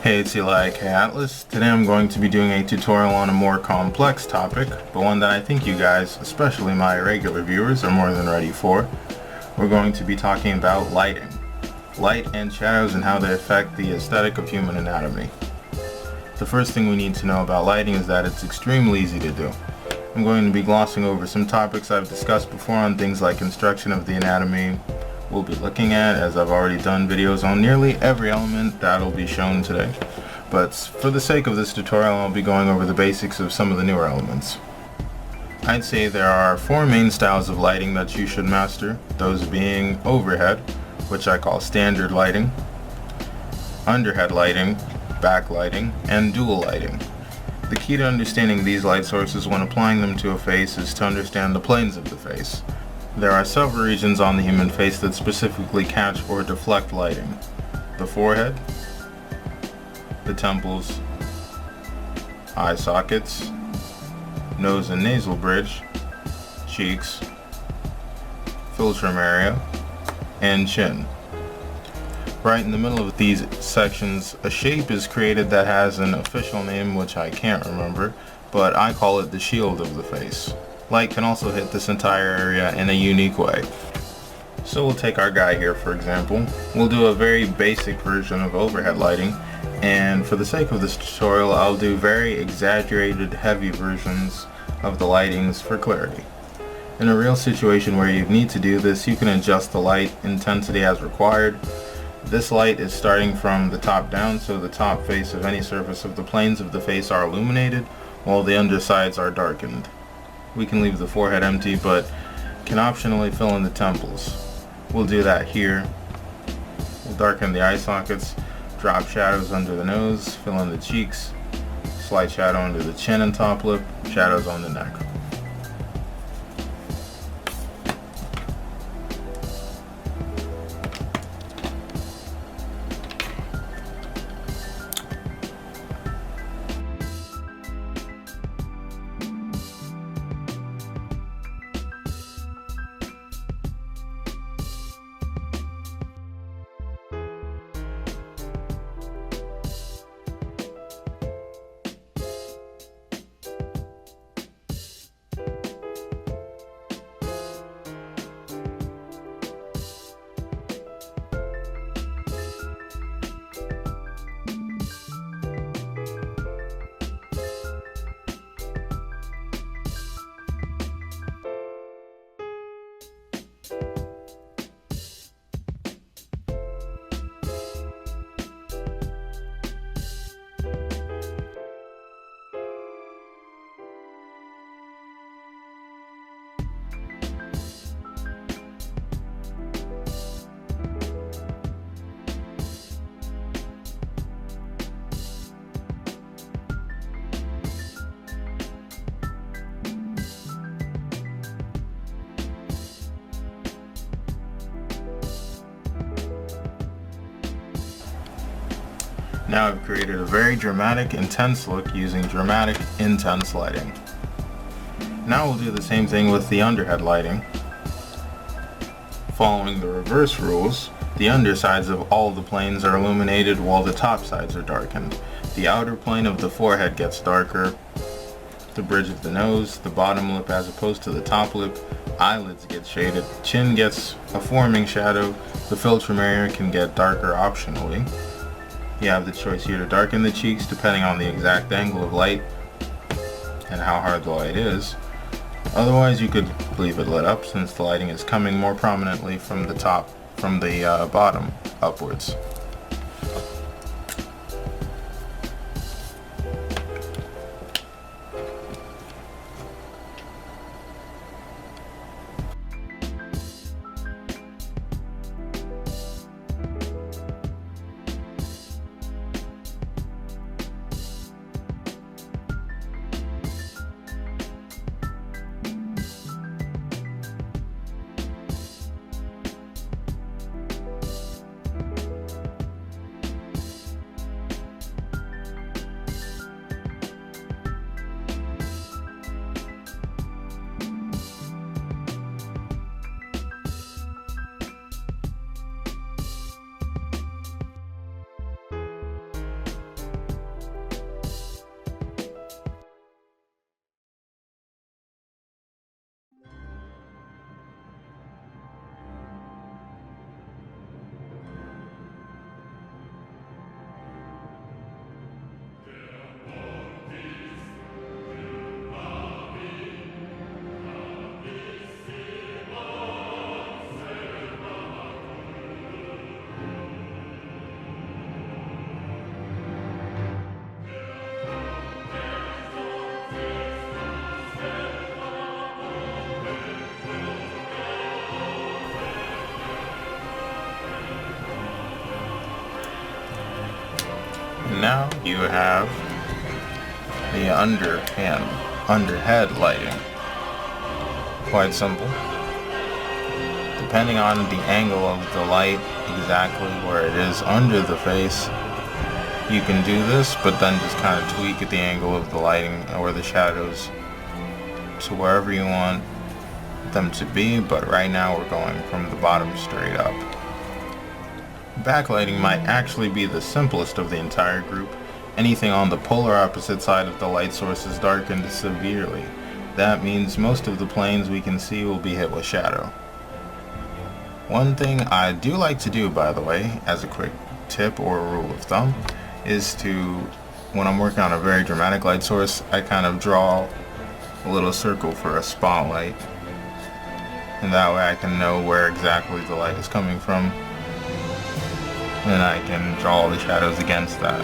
Hey, it's Eli, Hey Atlas. Today I'm going to be doing a tutorial on a more complex topic, but one that I think you guys, especially my regular viewers, are more than ready for. We're going to be talking about lighting. Light and shadows and how they affect the aesthetic of human anatomy. The first thing we need to know about lighting is that it's extremely easy to do. I'm going to be glossing over some topics I've discussed before on things like construction of the anatomy. We'll be looking at, as I've already done videos on nearly every element that'll be shown today. But for the sake of this tutorial, I'll be going over the basics of some of the newer elements. I'd say there are 4 main styles of lighting that you should master, those being overhead, which I call standard lighting, underhead lighting, backlighting, and dual lighting. The key to understanding these light sources when applying them to a face is to understand the planes of the face. There are several regions on the human face that specifically catch or deflect lighting. The forehead, the temples, eye sockets, nose and nasal bridge, cheeks, philtrum area, and chin. Right in the middle of these sections, a shape is created that has an official name which I can't remember, but I call it the shield of the face. Light can also hit this entire area in a unique way. So we'll take our guy here for example. We'll do a very basic version of overhead lighting, and for the sake of this tutorial I'll do very exaggerated heavy versions of the lightings for clarity. In a real situation where you need to do this, you can adjust the light intensity as required. This light is starting from the top down, so the top face of any surface of the planes of the face are illuminated while the undersides are darkened. We can leave the forehead empty, but can optionally fill in the temples. We'll do that here. We'll darken the eye sockets, drop shadows under the nose, fill in the cheeks, slight shadow under the chin and top lip, shadows on the neck. Now I've created a very dramatic, intense look using dramatic, intense lighting. Now we'll do the same thing with the underhead lighting. Following the reverse rules, the undersides of all the planes are illuminated while the top sides are darkened. The outer plane of the forehead gets darker, the bridge of the nose, the bottom lip as opposed to the top lip, eyelids get shaded, chin gets a forming shadow, the philtrum area can get darker optionally. You have the choice here to darken the cheeks depending on the exact angle of light and how hard the light is. Otherwise you could leave it lit up since the lighting is coming more prominently from the bottom upwards. And now you have the underhead lighting. Quite simple. Depending on the angle of the light, exactly where it is under the face, you can do this, but then just kind of tweak at the angle of the lighting or the shadows to wherever you want them to be, but right now we're going from the bottom straight up. Backlighting might actually be the simplest of the entire group. Anything on the polar opposite side of the light source is darkened severely. That means most of the planes we can see will be hit with shadow. One thing I do like to do, by the way, as a quick tip or a rule of thumb, is to, when I'm working on a very dramatic light source, I kind of draw a little circle for a spotlight. And that way I can know where exactly the light is coming from. And I can draw all the shadows against that.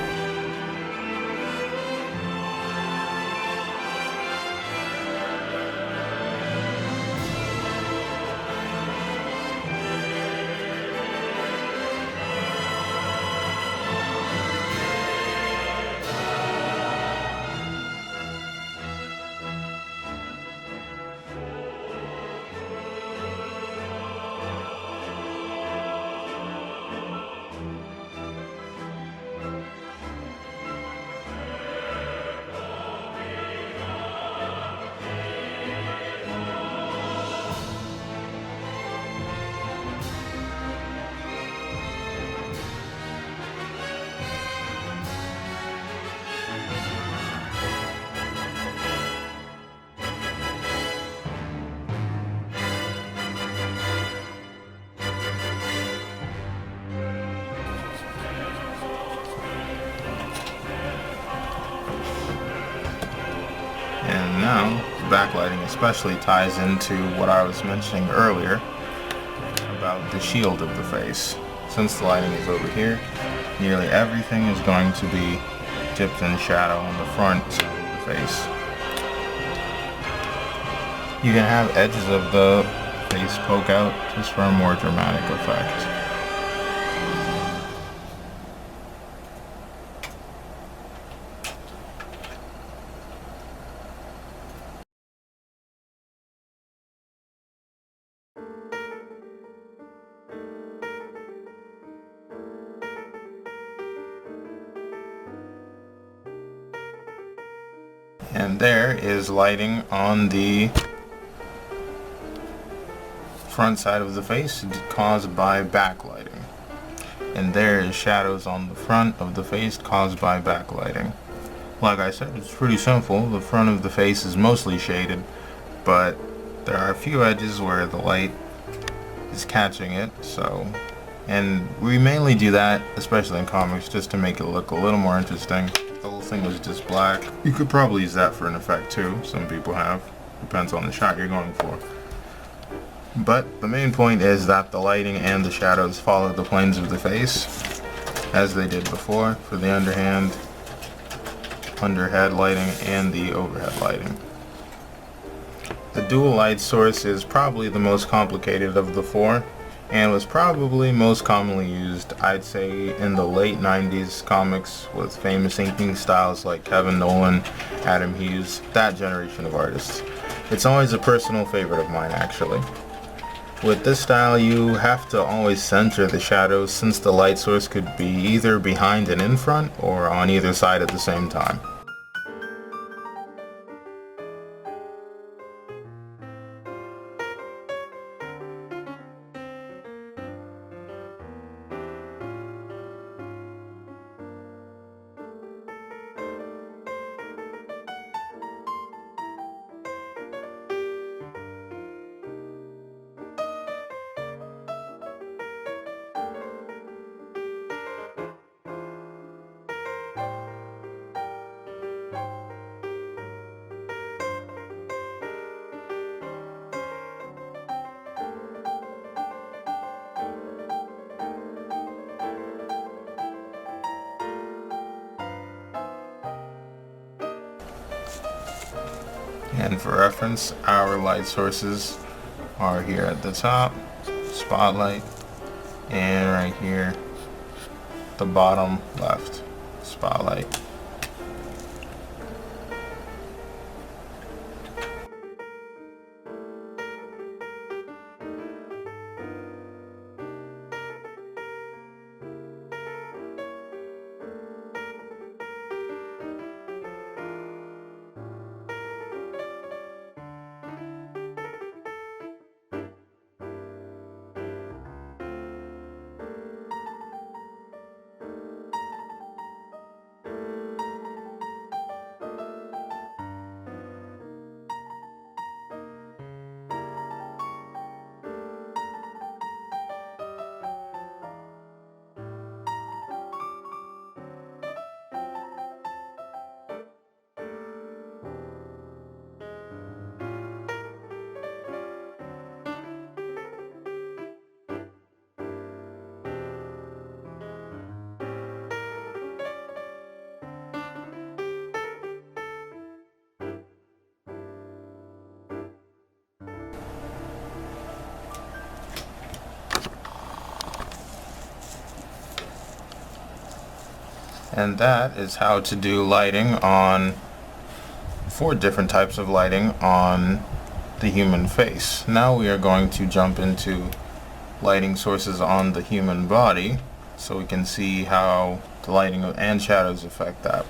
And now, backlighting especially ties into what I was mentioning earlier about the shield of the face. Since the lighting is over here, nearly everything is going to be dipped in shadow on the front side of the face. You can have edges of the face poke out just for a more dramatic effect. And there is lighting on the front side of the face caused by backlighting. And there is shadows on the front of the face caused by backlighting. Like I said, it's pretty simple. The front of the face is mostly shaded, but there are a few edges where the light is catching it, and we mainly do that, especially in comics, just to make it look a little more interesting. The whole thing was just black. You could probably use that for an effect too. Some people have. Depends on the shot you're going for. But the main point is that the lighting and the shadows follow the planes of the face, as they did before for the underhead lighting and the overhead lighting. The dual light source is probably the most complicated of the four, and was probably most commonly used, I'd say, in the late 90s comics with famous inking styles like Kevin Nolan, Adam Hughes, that generation of artists. It's always a personal favorite of mine, actually. With this style, you have to always center the shadows, since the light source could be either behind and in front or on either side at the same time. And for reference, our light sources are here at the top, spotlight, and right here, the bottom left, spotlight. And that is how to do lighting on 4 different types of lighting on the human face. Now we are going to jump into lighting sources on the human body so we can see how the lighting and shadows affect that.